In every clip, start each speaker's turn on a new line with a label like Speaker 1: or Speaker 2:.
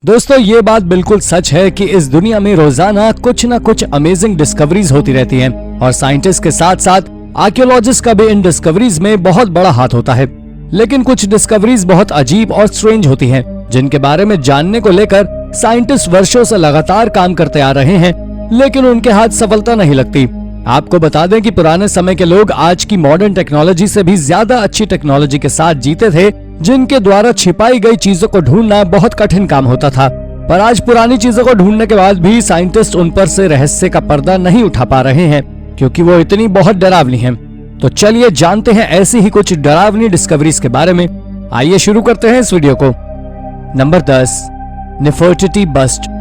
Speaker 1: दोस्तों ये बात बिल्कुल सच है कि इस दुनिया में रोजाना कुछ ना कुछ अमेजिंग डिस्कवरीज होती रहती हैं और साइंटिस्ट के साथ साथ आर्कियोलॉजिस्ट का भी इन डिस्कवरीज में बहुत बड़ा हाथ होता है। लेकिन कुछ डिस्कवरीज बहुत अजीब और स्ट्रेंज होती हैं, जिनके बारे में जानने को लेकर साइंटिस्ट वर्षों से लगातार काम करते आ रहे हैं, लेकिन उनके हाथ सफलता नहीं लगती। आपको बता दें कि पुराने समय के लोग आज की मॉडर्न टेक्नोलॉजी से भी ज्यादा अच्छी टेक्नोलॉजी के साथ जीते थे, जिनके द्वारा छिपाई गई चीजों को ढूंढना बहुत कठिन काम होता था। पर आज पुरानी चीजों को ढूंढने के बाद भी साइंटिस्ट उन पर से रहस्य का पर्दा नहीं उठा पा रहे हैं, क्योंकि वो इतनी बहुत डरावनी हैं। तो चलिए जानते हैं ऐसी ही कुछ डरावनी डिस्कवरीज के बारे में। आइए शुरू करते हैं इस वीडियो को। Number 10, Nefertiti bust.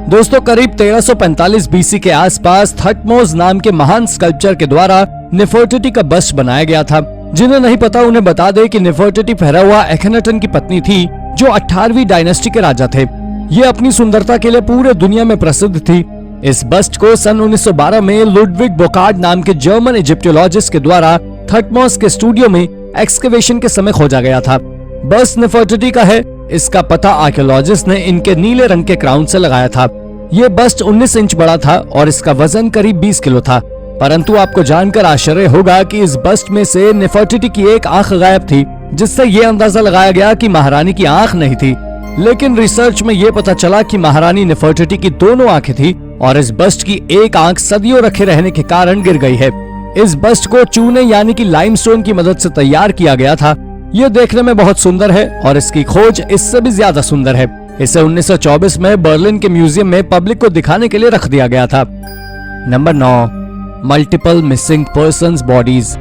Speaker 1: दोस्तों करीब 1345 बीसी के आसपास थटमोस नाम के महान स्कल्पचर के द्वारा नेफर्टिटी का बस्ट बनाया गया था। जिन्हें नहीं पता उन्हें बता दे कि नेफर्टिटी फेरावा एखनाटन की पत्नी थी, जो 18वीं डायनेस्टी के राजा थे। ये अपनी सुंदरता के लिए पूरे दुनिया में प्रसिद्ध थी। इस बस्ट को सन 1912 में लुडविग बोकार्ड नाम के जर्मन इजिप्टोलॉजिस्ट के द्वारा थटमोस के स्टूडियो में एक्सकवेशन के समय खोजा गया था। बस्ट नेफर्टिटी का है। इसका पता आर्कियोलॉजिस्ट ने इनके नीले रंग के क्राउन से लगाया था। ये बस्ट 19 इंच बड़ा था और इसका वजन करीब 20 किलो था। परंतु आपको जानकर आश्चर्य होगा कि इस बस्ट में से नेफर्टिटी की एक आंख गायब थी, जिससे ये अंदाजा लगाया गया कि महारानी की आंख नहीं थी। लेकिन रिसर्च में ये पता चला कि महारानी नेफर्टिटी की दोनों आंखें थी और इस बस्ट की एक आंख सदियों रखे रहने के कारण गिर गई है। इस बस्ट को चूने यानी कि लाइमस्टोन की मदद से तैयार किया गया था। ये देखने में बहुत सुंदर है और इसकी खोज इससे भी ज्यादा सुंदर है। इसे 1924 में बर्लिन के म्यूजियम में पब्लिक को दिखाने के लिए रख दिया गया था। Number 9, multiple missing persons bodies.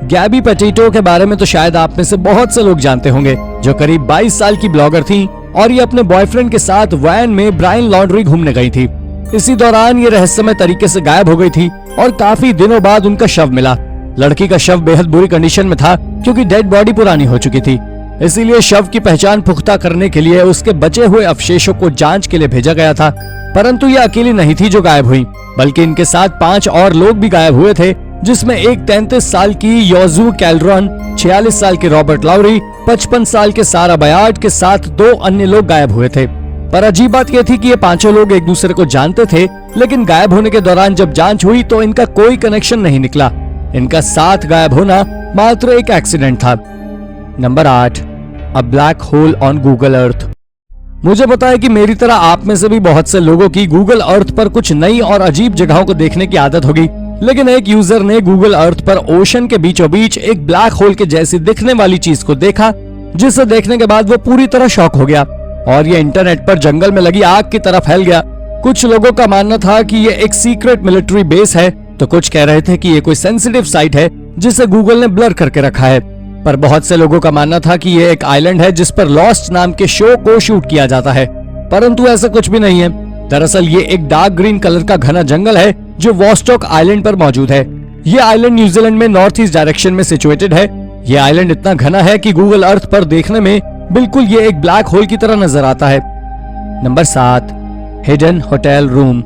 Speaker 1: Gabby Petito के बारे में तो शायद आप में से बहुत से लोग जानते होंगे, जो करीब 22 साल की ब्लॉगर थी और ये अपने बॉयफ्रेंड के साथ वैन में ब्रायन लॉन्ड्री घूमने गई थी। इसी दौरान ये रहस्यमय तरीके से गायब हो गई थी और काफी दिनों बाद उनका शव मिला। लड़की का शव बेहद बुरी कंडीशन में था, क्योंकि डेड बॉडी पुरानी हो चुकी थी। इसीलिए शव की पहचान पुख्ता करने के लिए उसके बचे हुए अवशेषों को जांच के लिए भेजा गया था। परंतु ये अकेली नहीं थी जो गायब हुई, बल्कि इनके साथ 5 और लोग भी गायब हुए थे, जिसमें एक 33 साल की योजू कैल्ड्रॉन, 46 साल के रॉबर्ट लाउरी, 55 साल के सारा बयार्ड के साथ 2 अन्य लोग गायब हुए थे। पर अजीब बात यह थी कि ये 5 लोग एक दूसरे को जानते थे, लेकिन गायब होने के दौरान जब जांच हुई तो इनका कोई कनेक्शन नहीं निकला। इनका साथ गायब होना मात्र एक एक्सीडेंट था। Number 8, a black hole on Google Earth. मुझे पता है कि मेरी तरह आप में से भी बहुत से लोगों की गूगल अर्थ पर कुछ नई और अजीब जगहों को देखने की आदत होगी। लेकिन एक यूजर ने गूगल अर्थ पर ओशन के बीचों बीच एक ब्लैक होल के जैसी दिखने वाली चीज को देखा, जिसे देखने के बाद वो पूरी तरह शॉक हो गया और ये इंटरनेट पर जंगल में लगी आग की तरह फैल गया। कुछ लोगों का मानना था कि ये एक सीक्रेट मिलिट्री बेस है, तो कुछ कह रहे थे कि ये कोई सेंसिटिव साइट है जिसे गूगल ने ब्लर करके रखा है। पर बहुत से लोगों का मानना था कि ये एक आइलैंड है जिस पर लॉस्ट नाम के शो को शूट किया जाता है। परंतु ऐसा कुछ भी नहीं है। दरअसल ये एक डार्क ग्रीन कलर का घना जंगल है जो वॉस्टॉक आइलैंड पर मौजूद है। ये आइलैंड न्यूजीलैंड में नॉर्थ ईस्ट डायरेक्शन में सिचुएटेड है। ये आइलैंड इतना घना है कि गूगल अर्थ पर देखने में बिल्कुल ये एक ब्लैक होल की तरह नजर आता है। Number 7, hidden hotel room.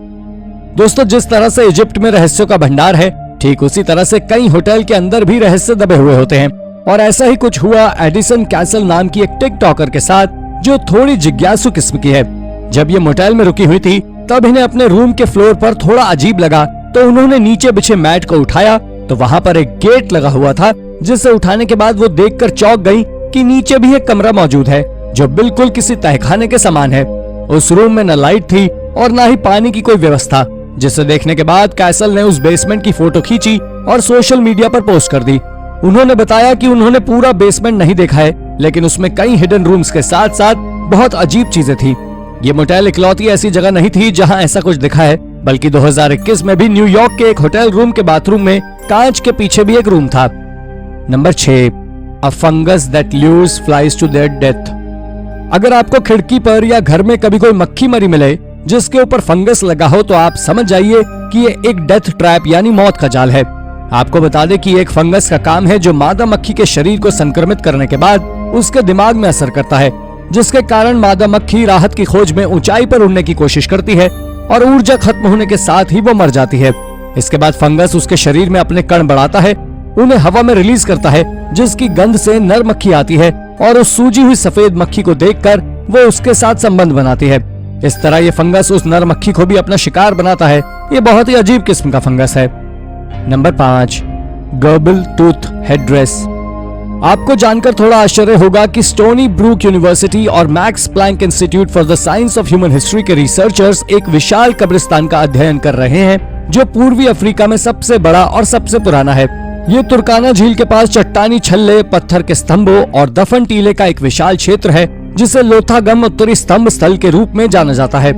Speaker 1: दोस्तों जिस तरह से इजिप्ट में रहस्यों का भंडार है, ठीक उसी तरह से कई होटल के अंदर भी रहस्य दबे हुए होते हैं। और ऐसा ही कुछ हुआ एडिसन कैसल नाम की एक टिकटॉकर के साथ, जो थोड़ी जिज्ञासु किस्म की है। जब ये मोटेल में रुकी हुई थी, तब इन्हें अपने रूम के फ्लोर पर थोड़ा अजीब लगा, तो उन्होंने नीचे बिछे मैट को उठाया तो वहाँ पर एक गेट लगा हुआ था, जिसे उठाने के बाद वो देखकर चौंक गई कि नीचे भी एक कमरा मौजूद है, जो बिल्कुल किसी तहखाने के समान है। उस रूम में न लाइट थी और न ही पानी की कोई व्यवस्था, जिसे देखने के बाद कैसल ने उस बेसमेंट की फोटो खींची और सोशल मीडिया पर पोस्ट कर दी। उन्होंने बताया कि उन्होंने पूरा बेसमेंट नहीं देखा है, लेकिन उसमें कई हिडन रूम्स के साथ साथ बहुत अजीब चीजें थी। ये मोटेल इकलौती ऐसी जगह नहीं थी जहां ऐसा कुछ दिखा है, बल्कि 2021 में भी न्यूयॉर्क के एक होटल रूम के बाथरूम में कांच के पीछे भी एक रूम था। Number 6, a fungus that lures flies to their death. अगर आपको खिड़की पर या घर में कभी कोई मक्खी मरी मिले जिसके ऊपर फंगस लगा हो, तो आप समझ जाइए कि ये एक डेथ ट्रैप यानी मौत का जाल है। आपको बता दें कि एक फंगस का काम है जो मादा मक्खी के शरीर को संक्रमित करने के बाद उसके दिमाग में असर करता है, जिसके कारण मादा मक्खी राहत की खोज में ऊंचाई पर उड़ने की कोशिश करती है और ऊर्जा खत्म होने के साथ ही वो मर जाती है। इसके बाद फंगस उसके शरीर में अपने कण बढ़ाता है, उन्हें हवा में रिलीज करता है, जिसकी गंध से नर मक्खी आती है और उस सूजी हुई सफेद मक्खी को देखकर वो उसके साथ संबंध बनाती है। इस तरह ये फंगस उस नर मक्खी को भी अपना शिकार बनाता है। ये बहुत ही अजीब किस्म का फंगस है। Number 5, gerbil tooth headdress. आपको जानकर थोड़ा आश्चर्य होगा कि स्टोनी ब्रूक यूनिवर्सिटी और Max Planck Institute for the Science of Human History के रिसर्चर्स एक विशाल कब्रिस्तान का अध्ययन कर रहे हैं जो पूर्वी अफ्रीका में सबसे बड़ा और सबसे पुराना है। ये तुर्काना झील के पास चट्टानी छल्ले, पत्थर के स्तंभों और दफन टीले का एक विशाल क्षेत्र है जिसे लोथागम उत्तरी स्तंभ स्थल के रूप में जाना जाता है।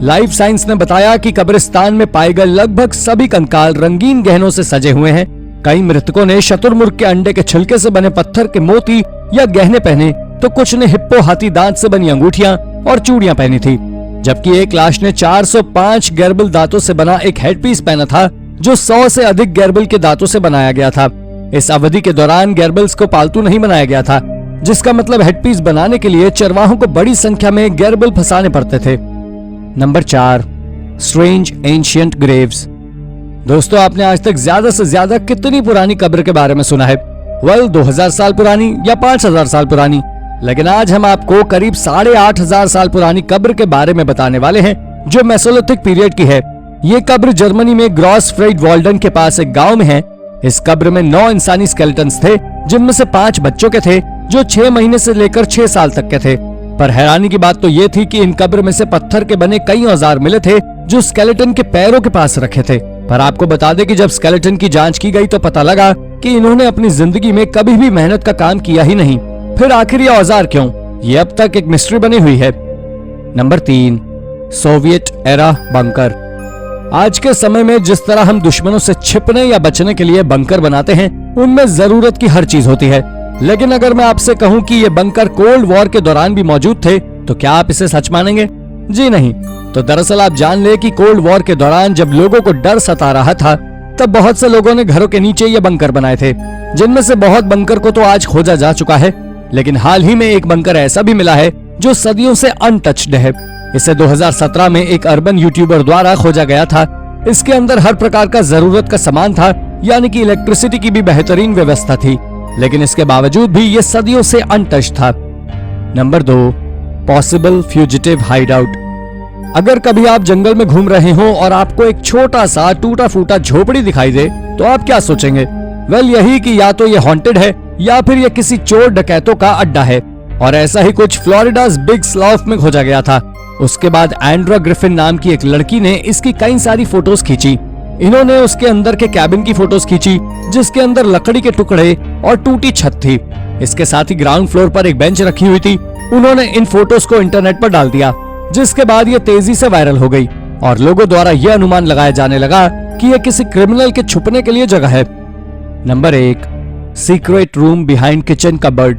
Speaker 1: लाइफ साइंस ने बताया कि कब्रिस्तान में पाए गए लगभग सभी कंकाल रंगीन गहनों से सजे हुए हैं। कई मृतकों ने शतुरमुर्ग के अंडे के छिलके से बने पत्थर के मोती या गहने पहने, तो कुछ ने हिप्पो हाथी दांत से बनी अंगूठियां और चूड़ियां पहनी थी, जबकि एक लाश ने 405 गैरबल दांतों से बना एक हेडपीस पहना था जो 100 से अधिक गैरबल के दांतों से बनाया गया था। इस अवधि के दौरान गैरबल्स को पालतू नहीं बनाया गया था, जिसका मतलब हेडपीस बनाने के लिए चरवाहों को बड़ी संख्या में गैरबल फंसाने पड़ते थे। Number 4, strange ancient Graves. दोस्तों, आपने आज तक ज्यादा से ज्यादा कितनी पुरानी कब्र के बारे में सुना है? 2000 साल पुरानी या 5000 साल पुरानी? लेकिन आज हम आपको करीब 8500 साल पुरानी कब्र के बारे में बताने वाले हैं जो मेसोलिथिक पीरियड की है। ये कब्र जर्मनी में ग्रॉसफ्रेडवाल्डन के पास एक गांव में है। इस कब्र में 9 इंसानी स्केलेटन्स थे, जिनमें से 5 बच्चों के थे जो 6 महीने से लेकर 6 साल तक के थे। पर हैरानी की बात तो ये थी कि इन कब्र में से पत्थर के बने कई औजार मिले थे जो स्केलेटन के पैरों के पास रखे थे। पर आपको बता दें कि जब स्केलेटन की जांच की गई तो पता लगा कि इन्होंने अपनी जिंदगी में कभी भी मेहनत का काम किया ही नहीं। फिर आखिर ये औजार क्यों? ये अब तक एक मिस्ट्री बनी हुई है। Number 3, Soviet era bunker. आज के समय में जिस तरह हम दुश्मनों से छिपने या बचने के लिए बंकर बनाते हैं, उनमें जरूरत की हर चीज होती है। लेकिन अगर मैं आपसे कहूं कि ये बंकर कोल्ड वॉर के दौरान भी मौजूद थे, तो क्या आप इसे सच मानेंगे? जी नहीं। तो दरअसल आप जान ले कि कोल्ड वॉर के दौरान जब लोगों को डर सता रहा था, तब बहुत से लोगों ने घरों के नीचे ये बंकर बनाए थे, जिनमें से बहुत बंकर को तो आज खोजा जा चुका है। लेकिन हाल ही में एक बंकर ऐसा भी मिला है जो सदियों से अनटच्ड है। इसे 2017 में एक अर्बन यूट्यूबर द्वारा खोजा गया था। इसके अंदर हर प्रकार का जरूरत का सामान था, यानी कि इलेक्ट्रिसिटी की भी बेहतरीन व्यवस्था थी, लेकिन इसके बावजूद भी ये सदियों से अनटच्ड था। Number 2, possible fugitive hideout. अगर कभी आप जंगल में घूम रहे हो और आपको एक छोटा सा टूटा फूटा झोपड़ी दिखाई दे, तो आप क्या सोचेंगे? यही कि या तो ये हॉन्टेड है या फिर ये किसी चोर डकैतों का अड्डा है। और ऐसा ही कुछ फ्लोरिडा's बिग स्लाउथ में खोजा गया था। उसके बाद एंड्रा ग्रिफिन नाम की एक लड़की ने इसकी कई सारी फोटोज खींची। इन्होंने उसके अंदर के कैबिन की फोटोज खींची, जिसके अंदर लकड़ी के टुकड़े और टूटी छत थी। इसके साथ ही ग्राउंड फ्लोर पर एक बेंच रखी हुई थी। उन्होंने इन फोटोज को इंटरनेट पर डाल दिया, जिसके बाद ये तेजी से वायरल हो गई और लोगों द्वारा यह अनुमान लगाया जाने लगा कि यह किसी क्रिमिनल के छुपने के लिए जगह है। Number 1, secret room behind kitchen cupboard.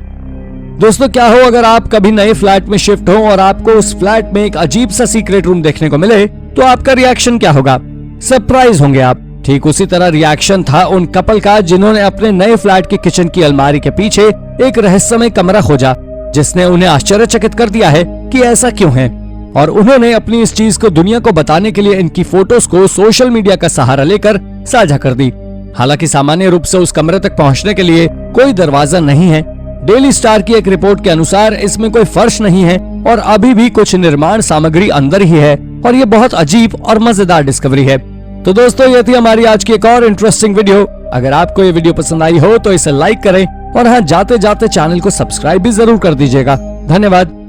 Speaker 1: दोस्तों, क्या हो अगर आप कभी नए फ्लैट में शिफ्ट हो और आपको उस फ्लैट में एक अजीब सा सीक्रेट रूम देखने को मिले, तो आपका रिएक्शन क्या होगा? सरप्राइज होंगे आप। ठीक उसी तरह रिएक्शन था उन कपल का जिन्होंने अपने नए फ्लैट की किचन की अलमारी के पीछे एक रहस्यमय कमरा खोजा, जिसने उन्हें आश्चर्यचकित कर दिया है कि ऐसा क्यों है। और उन्होंने अपनी इस चीज को दुनिया को बताने के लिए इनकी फोटोज को सोशल मीडिया का सहारा लेकर साझा कर दी। हालांकि सामान्य रूप से उस कमरे तक पहुंचने के लिए कोई दरवाजा नहीं है। डेली स्टार की एक रिपोर्ट के अनुसार इसमें कोई फर्श नहीं है और अभी भी कुछ निर्माण सामग्री अंदर ही है। और ये बहुत अजीब और मजेदार डिस्कवरी है। तो दोस्तों, ये थी हमारी आज की एक और इंटरेस्टिंग वीडियो। अगर आपको ये वीडियो पसंद आई हो तो इसे लाइक करें और हाँ, जाते जाते चैनल को सब्सक्राइब भी जरूर कर दीजिएगा। धन्यवाद।